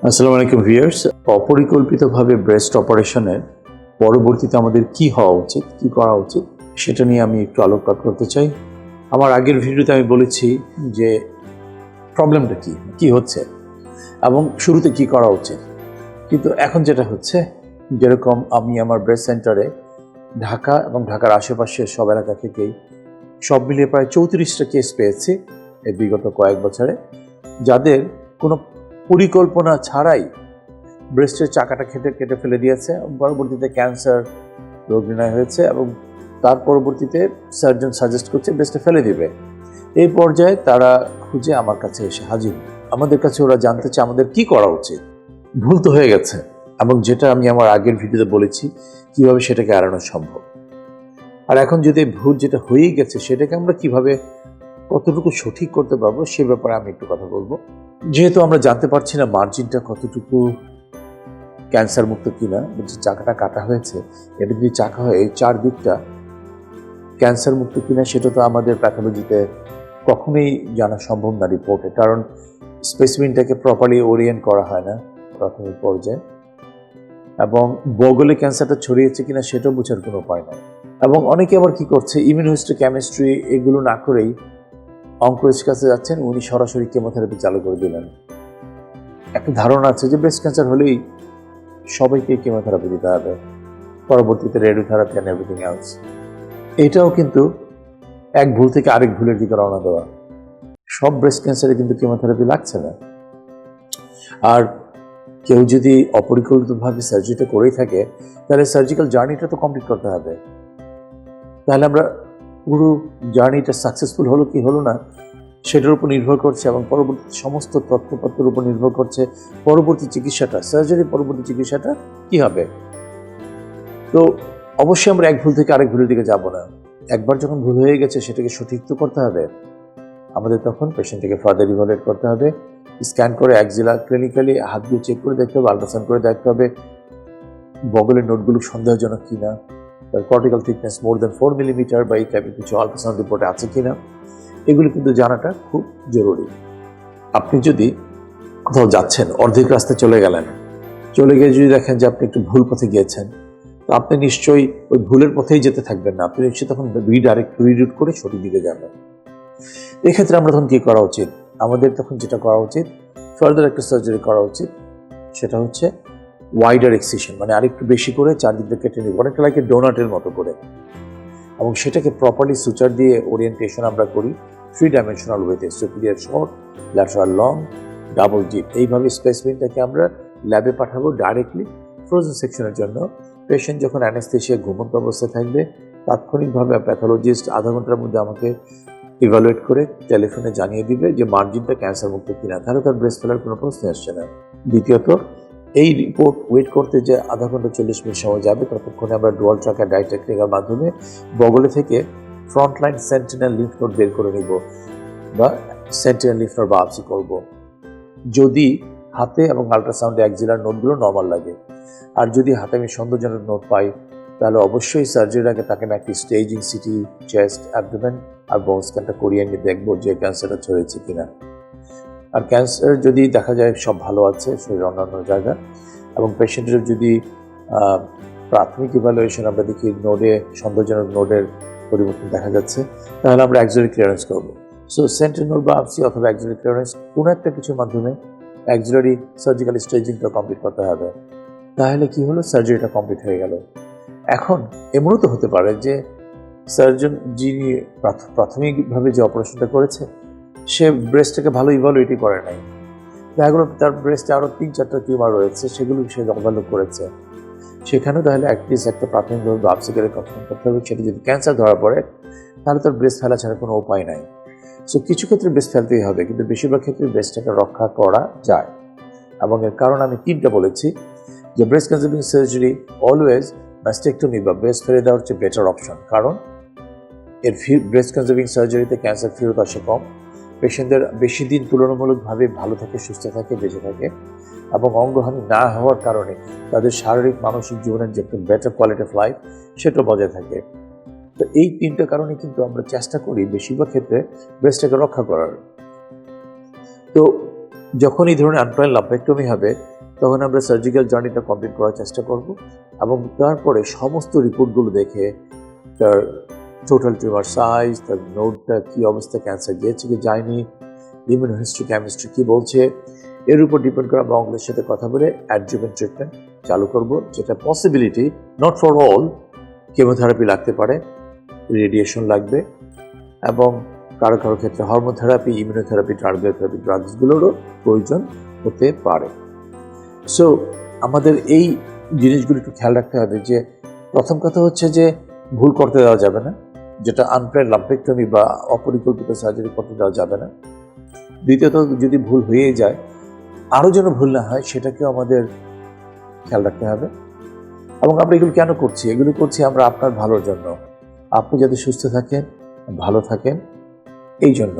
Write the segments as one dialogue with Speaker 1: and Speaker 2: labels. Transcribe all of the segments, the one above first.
Speaker 1: আসসালামু আলাইকুম ভিউয়ার্স। অপরিকল্পিতভাবে ব্রেস্ট অপারেশনের পরবর্তীতে আমাদের কি হওয়া উচিত, কি করা উচিত সেটা নিয়ে আমি একটু আলোকপাত করতে চাই। আমার আগের ভিডিওতে আমি বলেছি যে প্রবলেমটা কি হচ্ছে এবং শুরুতে কি করা উচিত। কিন্তু এখন যেটা হচ্ছে, যেরকম আমি আমার ব্রেস্ট সেন্টারে ঢাকা এবং ঢাকার আশেপাশে সব এলাকা থেকেই সব মিলিয়ে প্রায় 34টা কেস পেয়েছি এই বিগত কয়েক বছরে, যাদের কোনো পরিকল্পনা ছাড়াই ব্রেস্টের চাকাটা কেটে ফেলে দিয়েছে, পরবর্তীতে ক্যান্সার রোগ নির্ণয় হয়েছে এবং তার পরবর্তীতে সার্জন সাজেস্ট করছে ব্রেস্টে ফেলে দিবে। এই পর্যায়ে তারা খুঁজে আমার কাছে এসে হাজির। আমাদের কাছে ওরা জানতে চায় আমাদের কি করা উচিত। ভুল তো হয়ে গেছে এবং যেটা আমি আমার আগের ভিডিওতে বলেছি কিভাবে সেটাকে এড়ানো সম্ভব। আর এখন যদি ভুল যেটা হয়েই গেছে সেটাকে আমরা কিভাবে কতটুকু সঠিক করতে পারবো সে ব্যাপারে আমি একটু কথা বলবো। যেহেতু আমরা জানতে পারছি না মার্জিনটা কতটুকু ক্যান্সার মুক্ত কিনা, যে চাকাটা কাটা হয়েছে এটা যদি চাকা হয় এই চার দিকটা ক্যান্সার মুক্ত কিনা সেটা তো আমাদের প্যাথোলজিতে কখনোই জানা সম্ভব না রিপোর্টে, কারণ স্পেসিমেনটাকে প্রপারলি ওরিয়েন্ট করা হয় না প্রাথমিক পর্যায়ে, এবং বগলে ক্যান্সারটা ছড়িয়েছে কিনা সেটাও বোঝার কোনো উপায় নাই। এবং অনেকে আবার কি করছে, ইমিউনোহিস্টোকেমিস্ট্রি এগুলো না করেই অঙ্কোলজিস্টের কাছে যাচ্ছেন, উনি সরাসরি কেমোথেরাপি চালু করে দিলেন। একটা ধারণা আছে যে ব্রেস্ট ক্যান্সার হলেই সবাইকে কেমোথেরাপি দিতে হবে, পরবর্তীতে রেডিওথেরাপি অ্যান্ড এভরিথিং এলস। এটাও কিন্তু এক ভুল থেকে আরেক ভুলের দিকে রওনা দেওয়া। সব ব্রেস্ট ক্যান্সারে কিন্তু কেমোথেরাপি লাগছে না। আর কেউ যদি অপরিকল্পিতভাবে সার্জারিটা করেই থাকে তাহলে সার্জিক্যাল জার্নিটা তো কমপ্লিট করতে হবে। তাহলে আমরা পুরো জার্নিটা সাকসেসফুল হলো কি হলো না সেটার উপর নির্ভর করছে, এবং পরবর্তী সমস্ত তথ্যপত্রের উপর নির্ভর করছে পরবর্তী চিকিৎসাটা, সার্জারি পরবর্তী চিকিৎসাটা কি হবে। তো অবশ্যই আমরা এক ভুল থেকে আরেক ভুলের দিকে যাব না। একবার যখন ভুল হয়ে গেছে সেটাকে সঠিক তো করতে হবে। আমাদের তখন পেশেন্টটাকে ফার্দার ইভালুয়েট করতে হবে, স্ক্যান করে অ্যাক্সিলা ক্লিনিক্যালি হাত দিয়ে চেক করে দেখতে হবে, আল্ট্রাসাউন্ড করে দেখতে হবে বগলের নোটগুলো সন্দেহজনক কিনা, তার কর্টিক্যাল থিকনেস মোর দেন 4 মিলিমিটার বা এই টাইপের কিছু আল্ট্রাসাউন্ড রিপোর্টে আছে কিনা, এগুলো কিন্তু জানাটা খুব জরুরি। আপনি যদি কোথাও যাচ্ছেন, অর্ধেক রাস্তায় চলে গিয়ে যদি দেখেন যে আপনি একটু ভুল পথে গিয়েছেন, তো আপনি নিশ্চয়ই ওই ভুলের পথেই যেতে থাকবেন না, আপনি নিশ্চয়ই তখন রিরুট করে সঠিক দিকে যাবেন। এক্ষেত্রে আমরা তখন কি করা উচিত? আমাদের তখন যেটা করা উচিত, ফার্দার একটা সার্জারি করা উচিত, সেটা হচ্ছে ওয়াইডার এক্সিশন, মানে আরেকটু বেশি করে চারদিকটা কেটে নিব, অনেকটা লাইক ডোনাটের মতো করে, এবং সেটাকে প্রপারলি সুচার দিয়ে ওরিয়েন্টেশন আমরা করি 3 ডাইমেনশনাল ওয়েতে, superior short, lateral long, double deep. এইভাবে স্পেসিমেনটাকে আমরা ল্যাবে পাঠাবো ডাইরেক্টলি ফ্রোজেন সেকশনের জন্য। পেশেন্ট যখন অ্যানেস্থেশিয়া ঘুমন্ত অবস্থায় থাকবে, তাৎক্ষণিকভাবে প্যাথোলজিস্ট আধা ঘন্টার মধ্যে আমাকে ইভালুয়েট করে টেলিফোনে জানিয়ে দিবে যে মার্জিনটা ক্যান্সার মুক্ত কিনা, তাহলে তার ব্রেস্ট ফেলার কোনো প্রশ্ন আসছে না। দ্বিতীয়ত, এই রিপোর্ট ওয়েট করতে যে আধা ঘন্টা 40 মিনিট সময় যাবে, ততক্ষণে আমরা ডুয়াল ট্র্যাকার ডাই টেকনিকের মাধ্যমে বগলে থেকে ফ্রন্টলাইন সেন্টিনেল লিম্ফ নোড বের করে নিব বা সেন্টিনেল লিম্ফ নোড বায়োপসি করব, যদি হাতে এবং আল্ট্রাসাউন্ডে অ্যাক্সিলার নোটগুলো নর্মাল লাগে। আর যদি হাতে আমি সন্দেহজনক নোট পাই তাহলে অবশ্যই সার্জারির আগে তাকে আমি একটি স্টেজিং সিটি, চেস্ট, অ্যাবডোমেন আর বোন স্ক্যানটা করিয়ে নিয়ে দেখবো যে ক্যান্সারটা ছড়িয়েছে কিনা। আর ক্যান্সার যদি দেখা যায় সব ভালো আছে শরীরের অন্যান্য জায়গা, এবং পেশেন্টের যদি প্রাথমিক ইভ্যালুয়েশন আমরা দেখি নোডে সন্দেহজনক নোডের পরিবর্তন দেখা যাচ্ছে, তাহলে আমরা অ্যাক্সিলারি ক্লিয়ারেন্স করবো। সো সেন্ট্রাল নোড বায়োপসি অথবা অ্যাক্সিলারি ক্লিয়ারেন্স কোনো একটা কিছুর মাধ্যমে অ্যাক্সিলারি সার্জিক্যাল স্টেজিংটা কমপ্লিট করতে হবে। তাহলে কি হলো, সার্জারিটা কমপ্লিট হয়ে গেল। এখন এমনও তো হতে পারে যে সার্জন যিনি প্রাথমিকভাবে যে অপারেশনটা করেছে সে ব্রেস্টটাকে ভালো ইভালুয়েটই করে নাই, দেখা গেলো তার ব্রেস্টে আরও 3-4টা টিউমার রয়েছে, সেগুলো সে ওভারলুক করেছে। সেখানেও তাহলে অ্যাটলিস্ট একটা প্রাথমিকভাবে বায়োপসি করে কনফার্ম করতে হবে। সেটা যদি ক্যান্সার ধরা পড়ে তাহলে তার ব্রেস্ট ফেলা ছাড়া কোনো উপায় নাই। সো কিছু ক্ষেত্রে ব্রেস্ট ফেলতেই হবে, কিন্তু বেশিরভাগ ক্ষেত্রে ব্রেস্টটাকে রক্ষা করা যায়। এবং এর কারণ আমি 3টা বলেছি, যে ব্রেস্ট কনজারভিং সার্জারি অলওয়েজ ম্যাস্টেক্টমি বা ব্রেস্ট ফেলে দেওয়ার হচ্ছে বেটার অপশন, কারণ এর ব্রেস্ট কনজারভিং সার্জারিতে ক্যান্সার ফেরত আসে কম, পেশেন্টদের বেশি দিন তুলনামূলকভাবে ভালো থাকে, সুস্থ থাকে, বেঁচে থাকে, এবং অঙ্গহানি না হওয়ার কারণে তাদের শারীরিক মানসিক জীবনের যে একটা বেটার কোয়ালিটি অফ লাইফ সেটা বজায় থাকে। তো এই 3টা কারণে কিন্তু আমরা চেষ্টা করি বেশিরভাগ ক্ষেত্রে ব্রেস্টটাকে রক্ষা করার। তো যখন এই ধরনের আনপ্ল্যান্ড লাম্পেক্টমি হবে তখন আমরা সার্জিক্যাল জার্নিটা কমপ্লিট করার চেষ্টা করব এবং তারপরে সমস্ত রিপোর্টগুলো দেখে তার টোটাল টিউমার সাইজ, তার নোডটা কী অবস্থা, ক্যান্সার গিয়েছে কি যায়নি, ইমিউনোহিস্ট্রি কেমিস্ট্রি কী বলছে, এর উপর ডিপেন্ড করে আমরা অঙ্গের সাথে কথা বলে অ্যাডজুভেন্ট ট্রিটমেন্ট চালু করব, যেটা possibility not for all, chemotherapy লাগতে পারে, রেডিয়েশন লাগবে এবং কারো কারো ক্ষেত্রে হরমোথেরাপি, ইমিউনোথেরাপি, টার্গেট থেরাপি ড্রাগসগুলোরও প্রয়োজন হতে পারে। সো আমাদের এই জিনিসগুলো একটু খেয়াল রাখতে হবে যে প্রথম কথা হচ্ছে যে ভুল করতে দেওয়া যাবে না, যেটা আনপ্ল্যান্ড লাম্পেক্টমি বা অপরিকল্পিত সার্জারি করতে দেওয়া যাবে না। দ্বিতীয়ত যদি ভুল হয়ে যায় আরও যেন ভুল না হয় সেটাকেও আমাদের খেয়াল রাখতে হবে। এবং আমরা এগুলো কেন করছি? এগুলো করছি আমরা আপনার ভালোর জন্য, আপনি যাতে সুস্থ থাকেন, ভালো থাকেন, এই জন্য।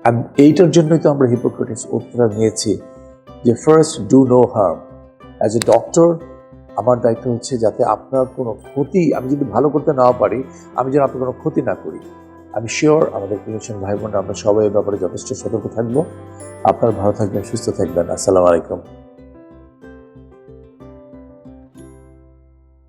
Speaker 1: আর এইটার জন্যই তো আমরা হিপোক্রেটিস ওথটা নিয়েছি যে first do no harm. As a doctor আমার দায়িত্ব হচ্ছে যাতে আপনার কোনো ক্ষতি, আমি যদি ভালো করতে নাও পারি, আমি যেন আপনার কোনো ক্ষতি না করি। আমি শিওর আমাদের ক্লিনিশিয়ান ভাই বোনরা আমরা সবাই এই ব্যাপারে যথেষ্ট সতর্ক থাকবো। আপনার ভালো থাকবেন, সুস্থ থাকবেন। আসসালামু আলাইকুম।